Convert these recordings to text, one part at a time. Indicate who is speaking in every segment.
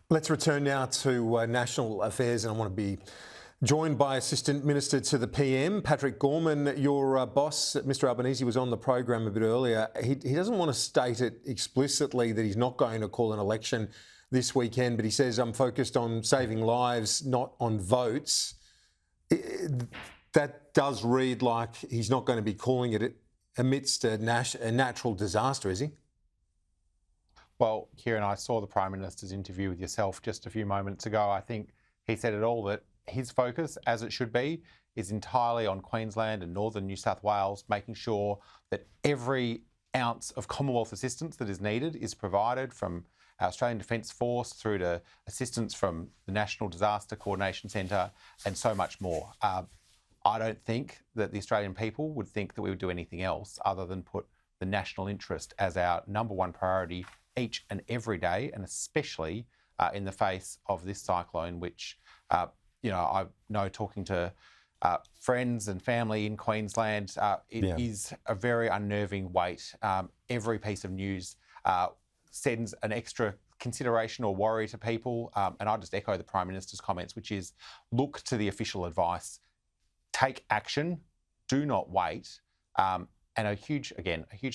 Speaker 1: Let's return now to national affairs, and I want to be joined by Assistant Minister to the PM, Patrick Gorman. Your boss, Mr Albanese, was on the program a bit earlier. He doesn't want to state it explicitly that he's not going to call an election this weekend, but he says, I'm focused on saving lives, not on votes. That does read like he's not going to be calling it amidst a natural disaster, is he?
Speaker 2: Well, Kieran, I saw the Prime Minister's interview with yourself just a few moments ago. I think he said it all, that his focus, as it should be, is entirely on Queensland and northern New South Wales, making sure that every ounce of Commonwealth assistance that is needed is provided, from our Australian Defence Force through to assistance from the National Disaster Coordination Centre and so much more. I don't think that the Australian people would think that we would do anything else other than put the national interest as our number one priority each and every day, and especially in the face of this cyclone, which, I know, talking to friends and family in Queensland, it is a very unnerving weight. Every piece of news sends an extra consideration or worry to people. And I just echo the Prime Minister's comments, which is look to the official advice, take action, do not wait. And a huge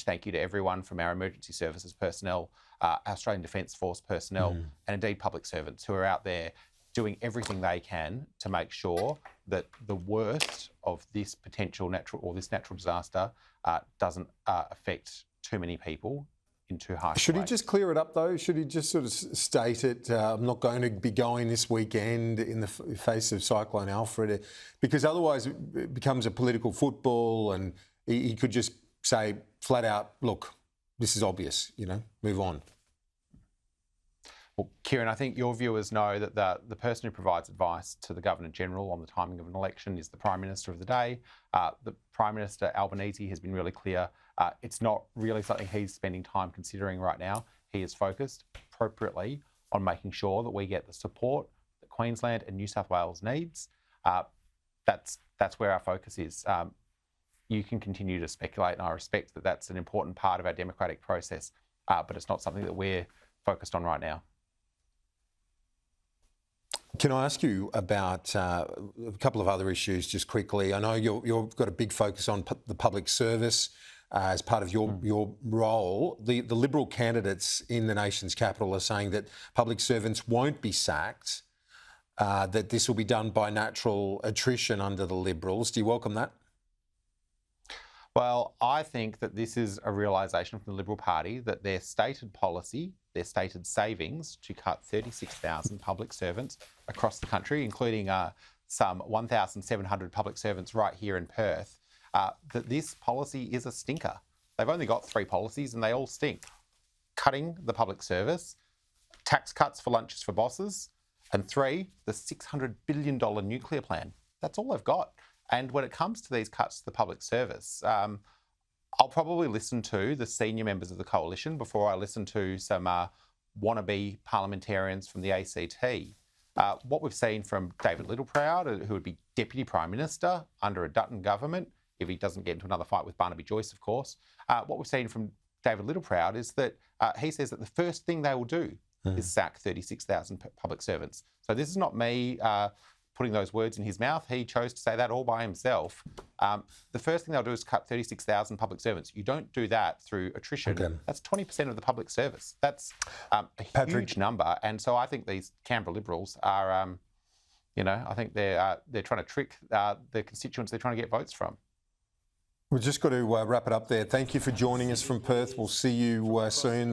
Speaker 2: thank you to everyone from our emergency services personnel, our Australian Defence Force personnel, and indeed public servants who are out there doing everything they can to make sure that the worst of this natural disaster doesn't affect too many people in too harsh a way.
Speaker 1: Should he just clear it up, though? Should he just sort of state it, I'm not going to be going this weekend in the face of Cyclone Alfred? Because otherwise it becomes a political football, and he could just say flat out, look, this is obvious, move on.
Speaker 2: Well, Kieran, I think your viewers know that the person who provides advice to the Governor-General on the timing of an election is the Prime Minister of the day. The Prime Minister, Albanese, has been really clear. It's not really something he's spending time considering right now. He is focused appropriately on making sure that we get the support that Queensland and New South Wales needs. That's where our focus is. You can continue to speculate, and I respect that that's an important part of our democratic process, but it's not something that we're focused on right now.
Speaker 1: Can I ask you about a couple of other issues just quickly? I know you've got a big focus on the public service as part of your role. The Liberal candidates in the nation's capital are saying that public servants won't be sacked, that this will be done by natural attrition under the Liberals. Do you welcome that?
Speaker 2: Well, I think that this is a realisation from the Liberal Party that their stated policy, their stated savings to cut 36,000 public servants across the country, including some 1,700 public servants right here in Perth, that this policy is a stinker. They've only got 3 policies and they all stink. Cutting the public service, tax cuts for lunches for bosses, and 3, the $600 billion nuclear plan. That's all they've got. And when it comes to these cuts to the public service, I'll probably listen to the senior members of the coalition before I listen to some wannabe parliamentarians from the ACT. What we've seen from David Littleproud, who would be Deputy Prime Minister under a Dutton government, if he doesn't get into another fight with Barnaby Joyce, of course, what we've seen from David Littleproud is that he says that the first thing they will do is sack 36,000 public servants. So this is not me putting those words in his mouth. He chose to say that all by himself. The first thing they'll do is cut 36,000 public servants. You don't do that through attrition. Okay. That's 20% of the public service. That's a huge number. And so I think these Canberra Liberals are, I think they're trying to trick the constituents they're trying to get votes from.
Speaker 1: We've just got to wrap it up there. Thank you for joining us from Perth. We'll see you soon.